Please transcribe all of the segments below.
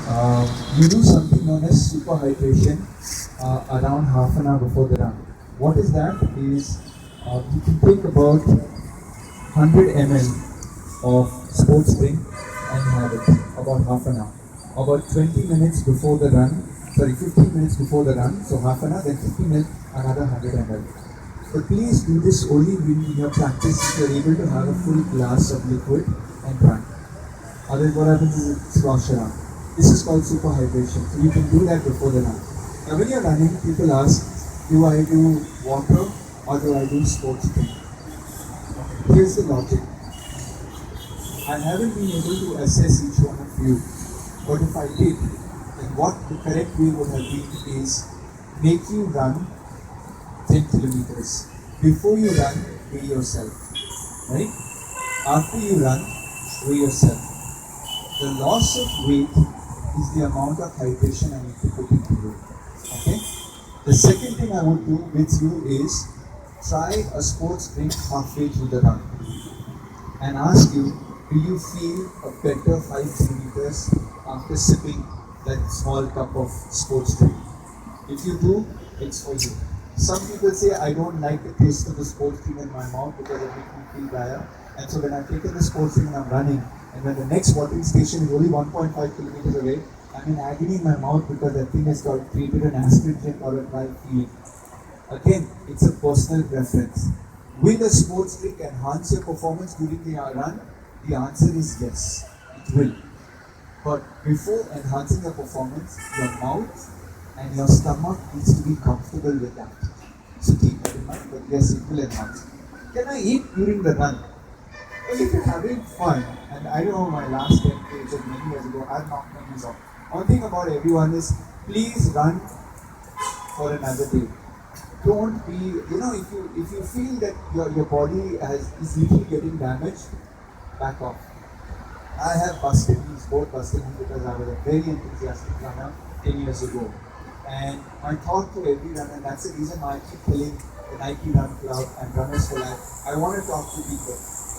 You do something known as super hydration around half an hour before the run. What is that? Is you can take about 100 ml of sports drink and have it about half an hour. About 20 minutes before the run, 15 minutes before the run, so half an hour, then 15 minutes, another 100 ml. But please do this only when in your practice if you're able to have a full glass of liquid and run. Otherwise, what happens is it slosh around. This is called super hydration. So you can do that before the run. Now, when you're running, people ask, do I do water or do I do sports drink? Here's the logic. I haven't been able to assess each one of you, but if I did, then what the correct way would have been is make you run 10 kilometers. Before you run, weigh yourself. Right? After you run, weigh yourself. The loss of weight is the amount of hydration I need to put into you. Okay? The second thing I would do with you is try a sports drink halfway through the run and ask you, do you feel a better 5 kilometers after sipping that small cup of sports drink? If you do, it's for you. Some people say, I don't like the taste of the sports drink in my mouth because it makes me feel dire. And so when I've taken the sports drink and I'm running, and when the next watering station is only 1.5 kilometers away, I'm in agony in my mouth because that thing has got created an astringent or a dry feeling. Again, it's a personal preference. Will a sports drink enhance your performance during the run? The answer is yes, it will. But before enhancing your performance, your mouth and your stomach needs to be comfortable with that. So keep that in mind, but yes, it will enhance. Can I eat during the run? Well, if you're having fun, and I know my last 10K of many years ago, I've knocked my knees off. One thing about everyone is, please run for another day. Don't be, if you feel that your body is literally getting damaged, back off. I have busted knees, both busted knees because I was a very enthusiastic runner 10 years ago. And my thought to every runner, and that's the reason why I keep telling the Nike Run Club and Runners for Life, I want to talk to people.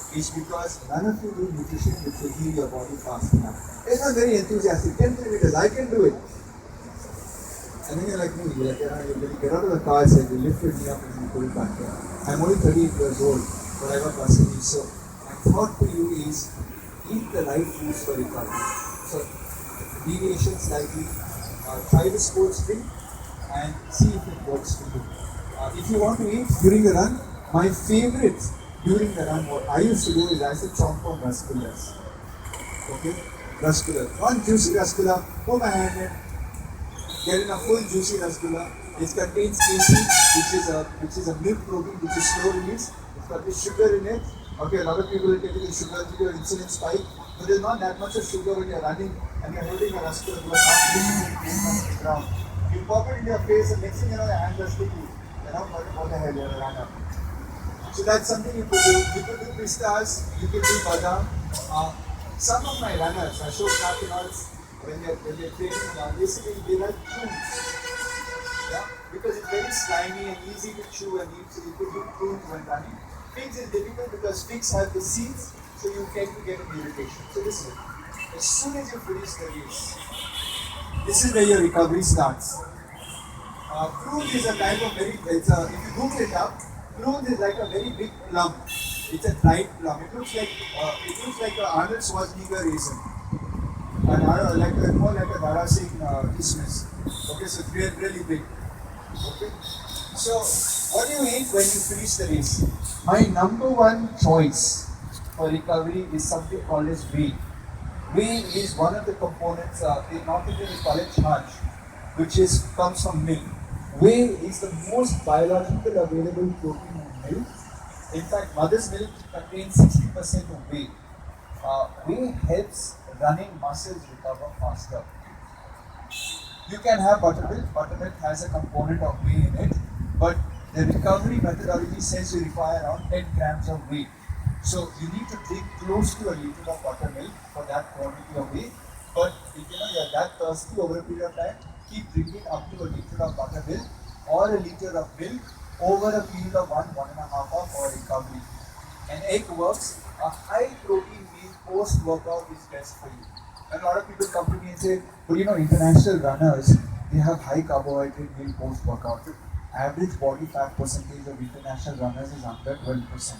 It's because none of you do nutrition which will heal your body fast enough. It's not very enthusiastic, 10 kilometers, I can do it. And then you're like me, you're like, you get out of the car, say, you lift your knee up and you put it back here. I'm only 38 years old, but I got busted knees. So my thought to you is, eat the right foods for recovery. So deviation slightly, try the sports drink and see if it works for you. If you want to eat during the run, my favorite during the run, what I used to do is I used to chomp on rasgullas. Okay? Rasgulla. One juicy rasgulla, put my hand in, get in a full juicy rasgulla. It contains casein, which is a milk protein, which is slow release. It's got the sugar in it. Okay, a lot of people will take the sugar to your insulin spike, but there's not that much of sugar when you're running and you're holding a rasgulla. You are not pushing it on the ground. You pop it in your face, and next thing you know, your hands are sticky. What the hell, you're a runner. So that's something you could do. You could do pistas, you could do badam. Some of my runners, Ashok Kapinals, when they're training, basically they like prunes. Yeah? Because it's very slimy and easy to chew and eat, so you could do prunes when running. Figs is difficult because figs have the seeds, so you tend to get an irritation. So listen, as soon as you finish the race, this is where your recovery starts. Prune is a type of if you Google it up, prune is like a very big plum. It's a dried plum. It looks like an Arnold Schwarzenegger raisin. More like a Dara Singh Kismis. Okay, so it's really big. Okay. So, what do you eat when you finish the race? My number one choice for recovery is something called as whey. Whey is one of the components, in North India we call it charge, which comes from milk. Whey is the most biological available protein in milk. In fact, mother's milk contains 60% of whey. Whey helps running muscles recover faster. You can have buttermilk. Buttermilk has a component of whey in it, but the recovery methodology says you require around 10 grams of whey. So you need to drink close to a liter of buttermilk for that quantity of whey. But if you're that thirsty over a period of time, keep drinking up to a liter of buttermilk or a liter of milk over a period of 1.5 hours for recovery. An egg works. A high protein meal post workout is best for you. And a lot of people come to me and say, but you know, international runners, they have high carbohydrate meal post workout. Average body fat percentage of international runners is under 12%.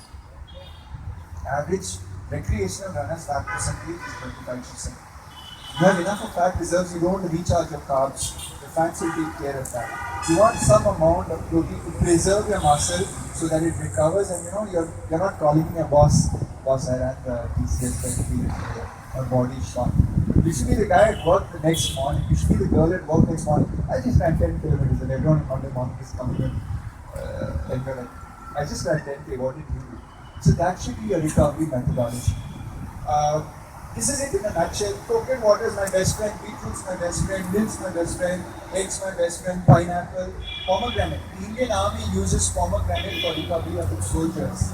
Average recreational runners fat percentage is 25%. You have enough of fat reserves, you don't want to recharge your carbs. The fats will take care of that. You want some amount of protein to preserve your muscle so that it recovers, and you know you're not calling your boss, I ran the TCS 20 or body shot. You should be the guy at work the next morning. You should be the girl at work next morning. I just ran 10 kilometers and everyone on Monday morning is coming in. And you're like, I just ran 10K, what did you do? So that should be your recovery methodology. Uh, this is it in a nutshell. Coconut water is my best friend, beetroot's my best friend, milk's my best friend, eggs my best friend, pineapple, pomegranate. The Indian Army uses pomegranate for recovery of its soldiers.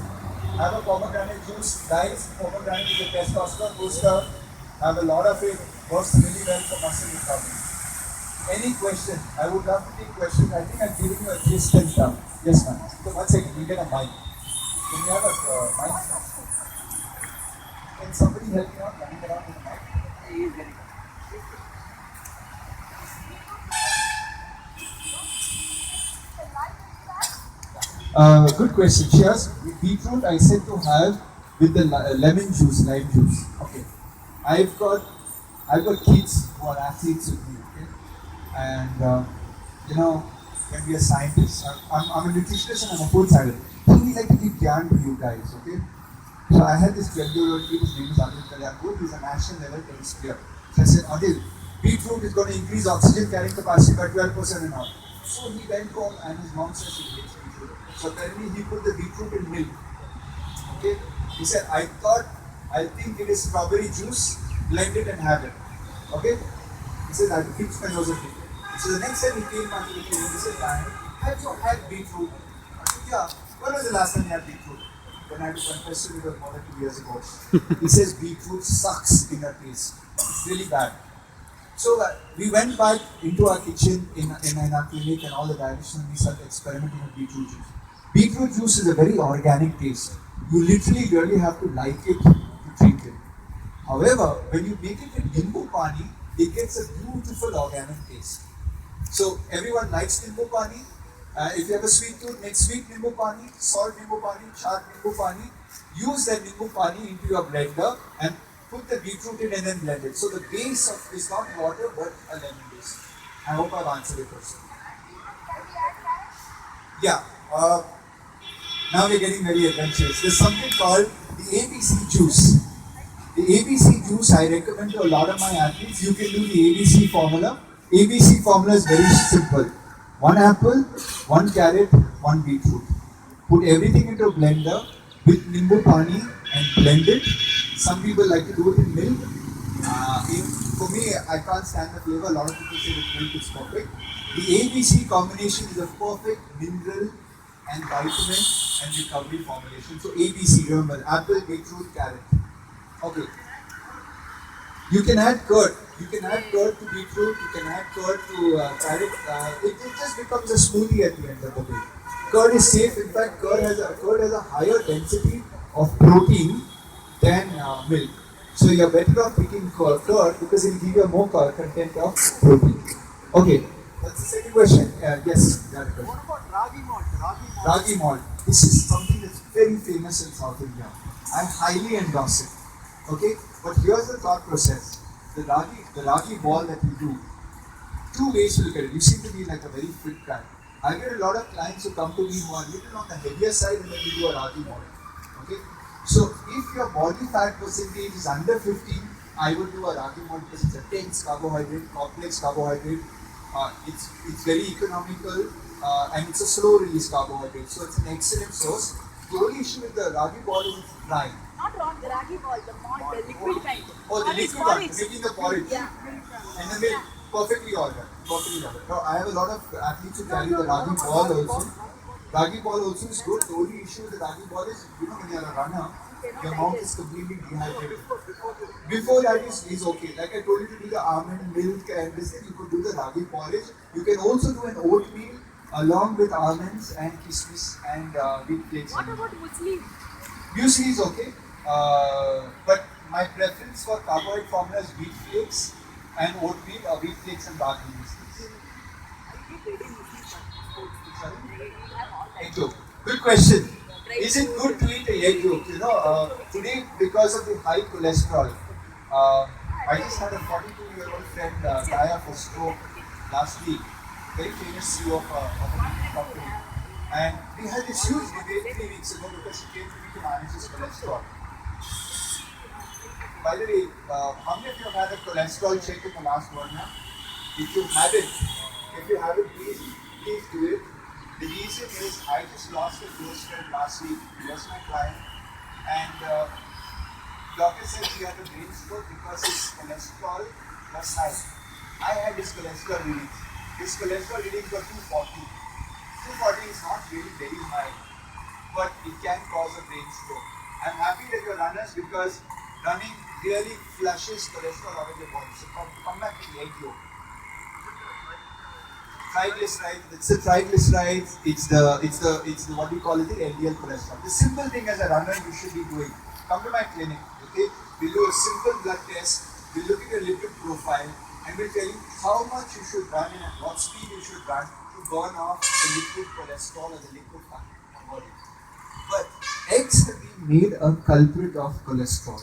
Have a pomegranate juice, guys. Pomegranate is a testosterone booster. Have a lot of it. Works really well for muscle recovery. Any question? I would love to take questions. I think I'm giving you a gist and stuff. Yes, ma'am. So one second, you get a mic. Can you have a mic? Can somebody help me out running around with the mic? Good question. She asked, beetroot I said to have with the lemon juice, lime juice. Okay. I've got I've got kids who are athletes with me, okay? And you know, when we are scientists, I'm a nutritionist and I'm a food scientist. So we like to give gyan to you guys, okay? So I had this 12-year-old kid, his name is Adil Kalyanpur, he's a national level tennis player. So I said, Adil, beetroot is going to increase oxygen carrying capacity by 12% and all. So he went home and his mom said she hates beetroot. So apparently he put the beetroot in milk. Okay? He said, I think it is strawberry juice, blend it and have it. Okay? He said, I will keep my nose and drink it. So the next time he came back to the clinic, he said, have you had beetroot? I said, yeah. When was the last time you had beetroot? Then I had to confess to him, it was more than 2 years ago. He says beetroot sucks in her taste. It's really bad. So we went back into our kitchen in our clinic and all the dietitians and we started experimenting with beetroot juice. Beetroot juice is a very organic taste. You literally really have to like it to drink it. However, when you make it with nimbu pani, it gets a beautiful organic taste. So everyone likes nimbu pani. If you have a sweet tooth, make sweet nimbu pani, salt nimbu pani, chaat nimbu pani. Use that nimbu pani into your blender and put the beetroot in and then blend it. So the base of is not water but a lemon base. I hope I've answered your question. Yeah. Now we're getting very adventurous. There's something called the ABC juice. The ABC juice I recommend to a lot of my athletes. You can do the ABC formula. ABC formula is very simple. 1 apple, 1 carrot, 1 beetroot. Put everything into a blender with nimbu pani and blend it. Some people like to do it in milk. For me, I can't stand the flavor. A lot of people say that milk is perfect. The ABC combination is a perfect mineral and vitamin and recovery formulation. So ABC, remember, apple, beetroot, carrot. Okay. You can add curd. You can add curd to beetroot. You can add curd to carrot. It just becomes a smoothie at the end of the day. Curd is safe. In fact, curd has a higher density of protein than milk. So you're better off picking curd because it will give you more content of protein. Okay. That's the second question. Yes. What about ragi malt? Ragi malt. This is something that's very famous in South India. I highly endorse it. Okay, but here's the thought process. The ragi ball that you do, 2 ways to look at it. You seem to be like a very fit guy. I get a lot of clients who come to me who are little on the heavier side and then we do a ragi ball. Okay, so if your body fat percentage is under 15, I would do a ragi ball because it's a dense carbohydrate, complex carbohydrate. It's very economical and it's a slow release carbohydrate. So it's an excellent source. The only issue with the ragi ball is it's dry. Not wrong, the ragi ball, the malt, the liquid kind. Oh, the liquid one, making the porridge. Yeah. And then they perfectly ordered. Now, I have a lot of athletes who carry the ragi ball also. Ragi ball also is good. The only issue with the ragi ball is, you know, when you're a runner, your mouth is completely dehydrated. Before that is okay. Like I told you to do the almond milk and this thing, you could do the ragi porridge. You can also do an oatmeal along with almonds and kismis and wheat flakes. What about muesli? Muesli is okay, but my preference for carbohydrate formula is wheat flakes and oatmeal, or wheat flakes and barley biscuits. Egg yolk. Good question. Is it good to eat a egg yolk? Today because of the high cholesterol, I just had a 42-year-old friend die of a stroke last week. Very famous CEO of a meat company. And we had this huge debate 3 weeks ago because he came to me to manage his cholesterol. By the way, how many of you have had a cholesterol check in the last 1 year? If you haven't, please do it. The reason is I just lost a close friend last week. He was my client, and doctor said he had a brain stroke because his cholesterol was high. I had his cholesterol readings. His cholesterol readings were 240. 240 is not really very high, but it can cause a brain stroke. I'm happy that you're runners because running really flushes cholesterol out of your body. So come back to the egg yolk. Triglycerides, it's the triglycerides, it's the what we call it, the LDL cholesterol. The simple thing as a runner you should be doing. Come to my clinic, okay? We'll do a simple blood test, we'll look at your lipid profile, and we'll tell you how much you should run and at what speed you should run to burn off the liquid cholesterol or the liquid fat in your body. But eggs have been made a culprit of cholesterol.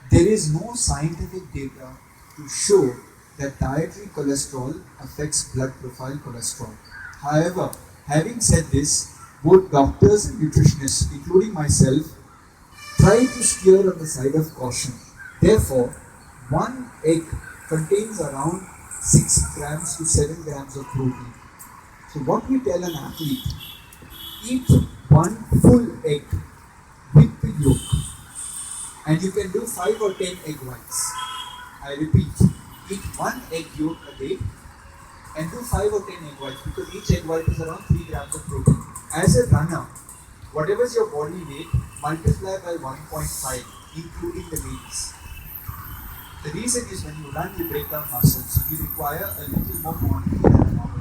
There is no scientific data to show that dietary cholesterol affects blood profile cholesterol. However, having said this, both doctors and nutritionists, including myself, try to steer on the side of caution. Therefore, one egg contains around 6 grams to 7 grams of protein. So what we tell an athlete, eat one full egg with the yolk, and you can do 5 or 10 egg whites. I repeat, eat one egg yolk a day and do 5 or 10 egg whites, because each egg white is around 3 grams of protein. As a runner, whatever is your body weight, multiply by 1.5, including the weights. The reason is when you run, you break down muscles, so you require a little more quantity than a normal